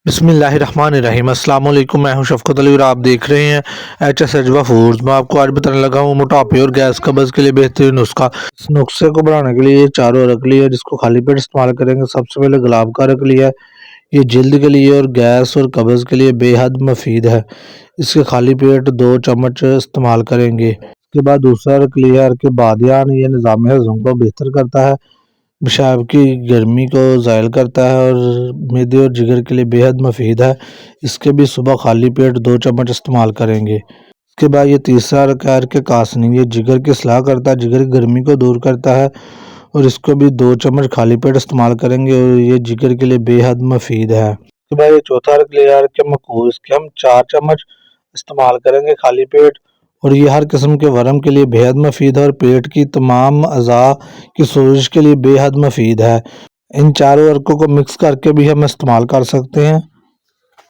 بسم اللہ الرحمن الرحیم۔ السلام علیکم، میں ہوں شفقت علی اور آپ دیکھ رہے ہیں ایچ ایس اجوا فوڈز۔ میں آپ کو آج بتانے لگا ہوں موٹاپے اور گیس قبض کے لیے بہترین نسخہ۔ اس نسخے کو بنانے کے لیے چاروں ارک لیا ہے جس کو خالی پیٹ استعمال کریں گے۔ سب سے پہلے گلاب کا ارک لیا ہے، یہ جلد کے لیے اور گیس اور قبض کے لیے بے حد مفید ہے۔ اس کے خالی پیٹ 2 چمچ استعمال کریں گے۔ اس کے بعد دوسرا ارک لیا ہے، ارک بادیان، یہ نظام ہضم کو بہتر کرتا ہے، پیشاب کی گرمی کو زائل کرتا ہے اور معدے اور جگر کے لیے بے حد مفید ہے۔ اس کے بھی صبح خالی پیٹ 2 چمچ استعمال کریں گے۔ اس کے بعد یہ تیسرا ارک کاسنی، یہ جگر کی اصلاح کرتا ہے، جگر کی گرمی کو دور کرتا ہے اور اس کو بھی 2 چمچ خالی پیٹ استعمال کریں گے اور یہ جگر کے لیے بے حد مفید ہے۔ اس کے بعد یہ چوتھا ارک لیا ہے، ارک مکوس، اس کے ہم 4 چمچ استعمال کریں گے خالی پیٹ اور یہ ہر قسم کے ورم کے لیے بے حد مفید ہے اور پیٹ کی تمام اعضاء کی سوزش کے لیے بے حد مفید ہے۔ ان چاروں ارکوں کو مکس کر کے بھی ہم استعمال کر سکتے ہیں۔